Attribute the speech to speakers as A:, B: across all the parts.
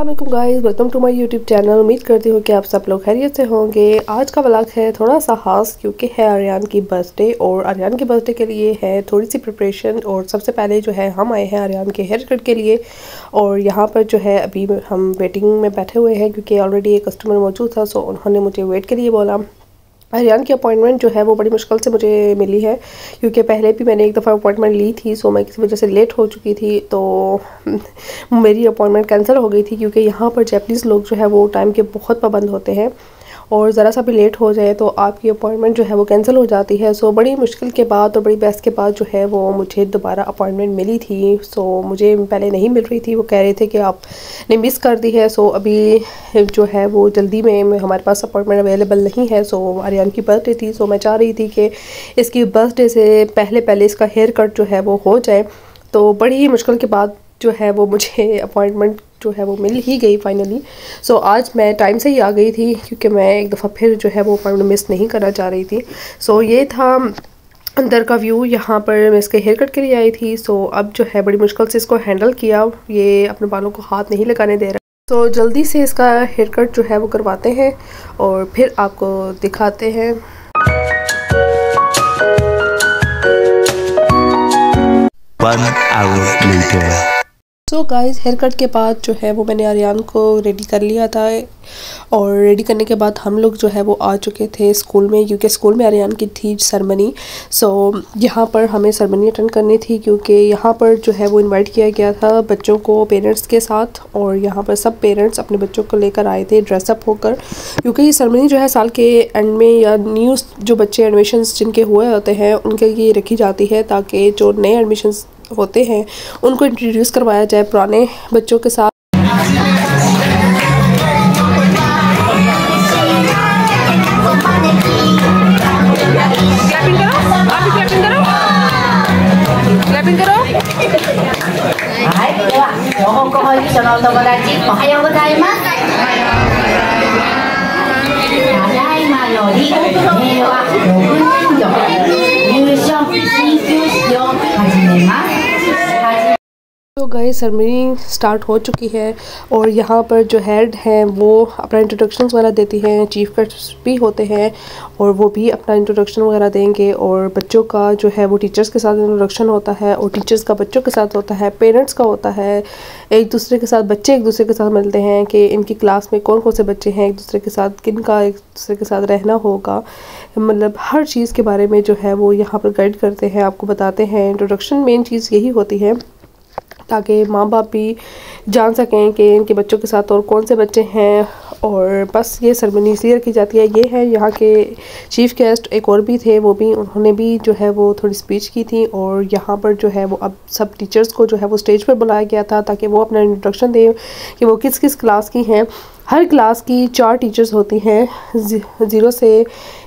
A: अस्सलाम वालेकुम guys, welcome to my YouTube channel. उम्मीद करती हूँ कि आप सब लोग खैरियत से होंगे। आज का व्लॉग है थोड़ा सा ख़ास क्योंकि है आर्यन की बर्थडे और आर्यन के बर्थडे के लिए है थोड़ी सी प्रिपरेशन। और सबसे पहले जो है हम आए हैं आर्यन के हेयर कट के लिए और यहाँ पर जो है अभी हम वेटिंग में बैठे हुए हैं क्योंकि ऑलरेडी एक कस्टमर मौजूद था, सो उन्होंने मुझे वेट के लिए बोला। आर्यन की अपॉइंटमेंट जो है वो बड़ी मुश्किल से मुझे मिली है क्योंकि पहले भी मैंने एक दफ़ा अपॉइंटमेंट ली थी, सो मैं किसी वजह से लेट हो चुकी थी तो मेरी अपॉइंटमेंट कैंसिल हो गई थी क्योंकि यहाँ पर जैपनीज़ लोग जो है वो टाइम के बहुत पाबंद होते हैं और ज़रा सा भी लेट हो जाए तो आपकी अपॉइंटमेंट जो है वो कैंसिल हो जाती है। सो बड़ी मुश्किल के बाद और बड़ी बहस के बाद जो है वो मुझे दोबारा अपॉइंटमेंट मिली थी। सो मुझे पहले नहीं मिल रही थी, वो कह रहे थे कि आपने मिस कर दी है। सो अभी जो है वो जल्दी में हमारे पास अपॉइंटमेंट अवेलेबल नहीं है। सो आर्यन की बर्थडे थी, सो मैं चाह रही थी कि इसकी बर्थडे से पहले इसका हेयर कट जो है वो हो जाए। तो बड़ी ही मुश्किल के बाद जो है वो मुझे अपॉइंटमेंट जो है वो मिल ही गई फाइनली। सो आज मैं टाइम से ही आ गई थी क्योंकि मैं एक दफ़ा फिर जो है वो अपॉइंटमेंट मिस नहीं करना चाह रही थी। सो ये था अंदर का व्यू। यहाँ पर मैं इसके हेयर कट के लिए आई थी। सो अब जो है बड़ी मुश्किल से इसको हैंडल किया, ये अपने बालों को हाथ नहीं लगाने दे रहा। तो जल्दी से इसका हेयर कट जो है वो करवाते हैं और फिर आपको दिखाते हैं। सो गाइस, हेयर कट के बाद जो है वो मैंने आर्यन को रेडी कर लिया था और रेडी करने के बाद हम लोग जो है वो आ चुके थे स्कूल में क्योंकि स्कूल में आर्यन की थी सेरेमनी। सो यहाँ पर हमें सेरेमनी अटेंड करनी थी क्योंकि यहाँ पर जो है वो इनवाइट किया गया था बच्चों को पेरेंट्स के साथ और यहाँ पर सब पेरेंट्स अपने बच्चों को लेकर आए थे ड्रेसअप होकर क्योंकि ये सेरेमनी जो है साल के एंड में या न्यू जो बच्चे एडमिशन्स जिनके हुए होते हैं उनके लिए रखी जाती है ताकि जो नए एडमिशन्स होते हैं उनको इंट्रोड्यूस करवाया जाए पुराने बच्चों के साथ। क्लैपिंग करो। तो गाइस, सेरेमनी स्टार्ट हो चुकी है और यहाँ पर जो हेड हैं वो अपना इंट्रोडक्शन वगैरह देती हैं, चीफ गेस्ट भी होते हैं और वो भी अपना इंट्रोडक्शन वगैरह देंगे और बच्चों का जो है वो टीचर्स के साथ इंट्रोडक्शन होता है और टीचर्स का बच्चों के साथ होता है, पेरेंट्स का होता है। एक दूसरे के साथ बच्चे एक दूसरे के साथ मिलते हैं कि इनकी क्लास में कौन कौन से बच्चे हैं, एक दूसरे के साथ किन का एक दूसरे के साथ रहना होगा, मतलब हर चीज़ के बारे में जो है वो यहाँ पर गाइड करते हैं, आपको बताते हैं। इंट्रोडक्शन मेन चीज़ यही होती है ताकि माँ बाप भी जान सकें कि इनके बच्चों के साथ और कौन से बच्चे हैं और बस ये सेरेमनी इसलिए रखी जाती है। ये है यहाँ के चीफ़ गेस्ट, एक और भी थे, वो भी उन्होंने भी जो है वो थोड़ी स्पीच की थी और यहाँ पर जो है वो अब सब टीचर्स को जो है वो स्टेज पर बुलाया गया था ताकि वो अपना इंट्रोडक्शन दें कि वो किस किस क्लास की हैं। हर क्लास की 4 टीचर्स होती हैं, 0 से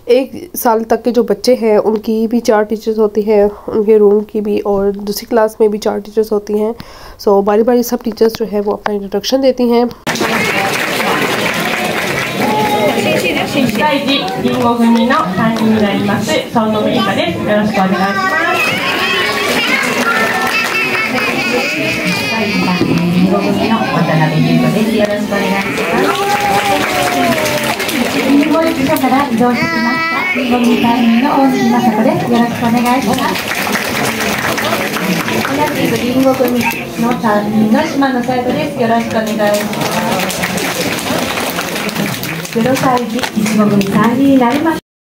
A: 1 साल तक के जो बच्चे हैं उनकी भी 4 टीचर्स होती हैं, उनके रूम की भी, और दूसरी क्लास में भी 4 टीचर्स होती हैं। सो बारी बारी सब टीचर्स जो है वो अपना इंट्रोडक्शन देती हैं।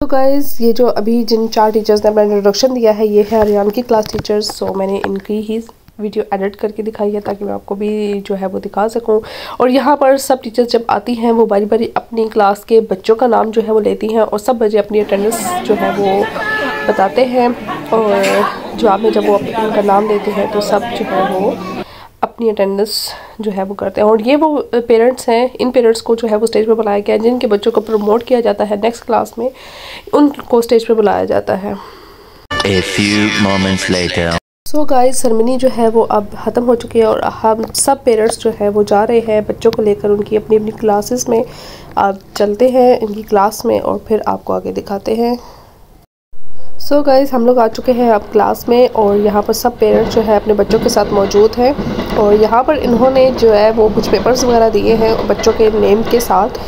A: तो गाइस, ये जो अभी जिन 4 टीचर्स ने अपना इंट्रोडक्शन दिया है ये है आर्यन की क्लास टीचर्स। सो मैंने इनकी ही वीडियो एडिट करके दिखाई है ताकि मैं आपको भी जो है वो दिखा सकूं। और यहाँ पर सब टीचर्स जब आती हैं वो बारी बारी अपनी क्लास के बच्चों का नाम जो है वो लेती हैं और सब बच्चे अपनी अटेंडेंस जो है वो बताते हैं और जवाब में जब वो उनका नाम लेते हैं तो सब जो है वो अपनी अटेंडेंस जो है वो करते हैं। और ये वो पेरेंट्स हैं, इन पेरेंट्स को जो है वो स्टेज पर बुलाया गया है जिनके बच्चों को प्रमोट किया जाता है नेक्स्ट क्लास में, उनको स्टेज पर बुलाया जाता है। A few moments later. So guys, ceremony जो है वो अब ख़त्म हो चुकी है और हम सब पेरेंट्स जो है वो जा रहे हैं बच्चों को लेकर उनकी अपनी अपनी क्लासेस में। आप चलते हैं इनकी क्लास में और फिर आपको आगे दिखाते हैं। सो गाइज़ हम लोग आ चुके हैं अब क्लास में और यहाँ पर सब पेरेंट्स जो है अपने बच्चों के साथ मौजूद हैं और यहाँ पर इन्होंने जो है वो कुछ पेपर्स वगैरह दिए हैं बच्चों के नेम के साथ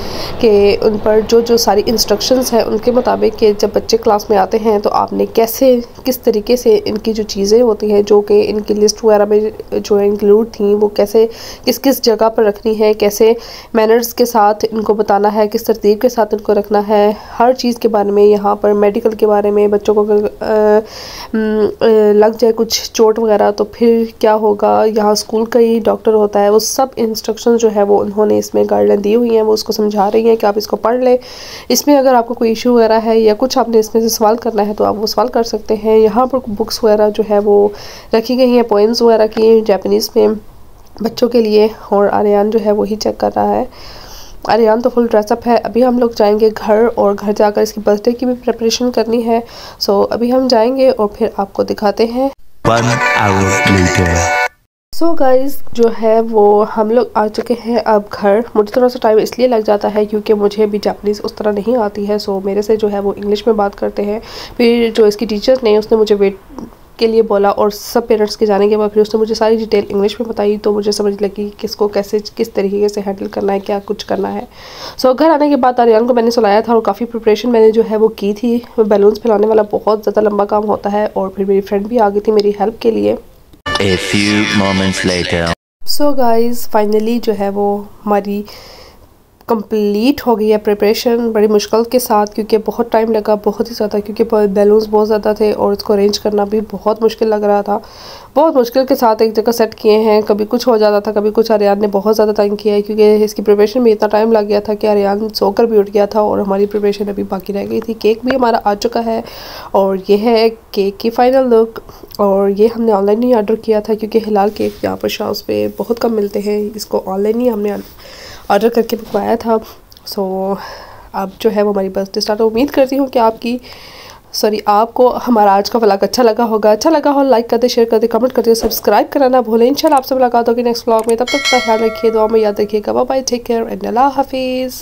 A: कि उन पर जो सारी इंस्ट्रक्शंस हैं उनके मुताबिक कि जब बच्चे क्लास में आते हैं तो आपने कैसे किस तरीके से इनकी जो चीज़ें होती हैं जो कि इनकी लिस्ट वगैरह में जो इंक्लूड थी वो कैसे किस किस जगह पर रखनी है, कैसे मैनर्स के साथ इनको बताना है, किस तरतीब के साथ इनको रखना है, हर चीज़ के बारे में। यहाँ पर मेडिकल के बारे में बच्चों को लग जाए कुछ चोट वगैरह तो फिर क्या होगा, यहाँ स्कूल का ही डॉक्टर होता है, वो सब इंस्ट्रक्शन जो है वो उन्होंने इसमें गाइडलाइन दी हुई हैं, वो उसको समझा रही हैं कि आप इसको पढ़ लें। इसमें अगर आपको कोई इशू वगैरह है या कुछ आपने इसमें से सवाल करना है तो आप वो सवाल कर सकते हैं। यहाँ पर बुक्स वगैरह जो है वो रखी गई हैं पोएम्स वगैरह की जापानीज़ में बच्चों के लिए, और आर्यन जो है वही चेक कर रहा है। आर्यन तो फुल ड्रेसअप है। अभी हम लोग जाएंगे घर और घर जाकर इसकी बर्थडे की भी प्रिपरेशन करनी है। सो अभी हम जाएंगे और फिर आपको दिखाते हैं।
B: 1 hour later.
A: सो गाइज़ जो है वो हम लोग आ चुके हैं अब घर। मुझे थोड़ा सा टाइम इसलिए लग जाता है क्योंकि मुझे भी जापानीज़ उस तरह नहीं आती है। सो मेरे से जो है वो इंग्लिश में बात करते हैं। फिर जो इसकी टीचर ने उसने मुझे वेट के लिए बोला और सब पेरेंट्स के जाने के बाद फिर उसने मुझे सारी डिटेल इंग्लिश में बताई तो मुझे समझ लगी किसको कैसे किस तरीके से हैंडल करना है, क्या कुछ करना है। सो घर आने के बाद आर्यन को मैंने सुलाया था और काफ़ी प्रिपरेशन मैंने जो है वो की थी। बैलून्स फैलाने वाला बहुत ज़्यादा लंबा काम होता है और फिर मेरी फ्रेंड भी आ गई थी मेरी हेल्प के लिए।
B: A few moments later.
A: So guys finally जो है वो हमारी कंप्लीट हो गई है प्रिपरेशन बड़ी मुश्किल के साथ, क्योंकि बहुत टाइम लगा, बहुत ही ज़्यादा, क्योंकि बैलून्स बहुत ज़्यादा थे और उसको अरेंज करना भी बहुत मुश्किल लग रहा था। बहुत मुश्किल के साथ एक जगह सेट किए हैं, कभी कुछ हो जाता था, कभी कुछ। आर्यन ने बहुत ज़्यादा तंग किया है क्योंकि इसकी प्रिपरेशन में इतना टाइम लग गया था कि आर्यन सोकर भी उठ गया था और हमारी प्रिपरेशन अभी बाकी रह गई थी। केक भी हमारा आ चुका है और ये है केक की फ़ाइनल लुक। और ये हमने ऑनलाइन ही ऑर्डर किया था क्योंकि हिलाल केक यहाँ पर शॉप्स पे बहुत कम मिलते हैं, इसको ऑनलाइन ही हमने ऑर्डर करके मंगवाया था। सो अब जो है वो हमारी बर्थडे स्टार्ट। उम्मीद करती हूँ कि आपको हमारा आज का व्लॉग अच्छा लगा होगा। अच्छा लगा हो लाइक कर दे, शेयर कर दे, कमेंट कर दे, सब्सक्राइब करना ना भूलें। इंशाल्लाह आपसे मुलाकात होगी नेक्स्ट व्लॉग में। तब तक का ख्याल रखिए, दुआ में याद रखिएगा। Bye bye, take care and अल्लाह हाफिज़।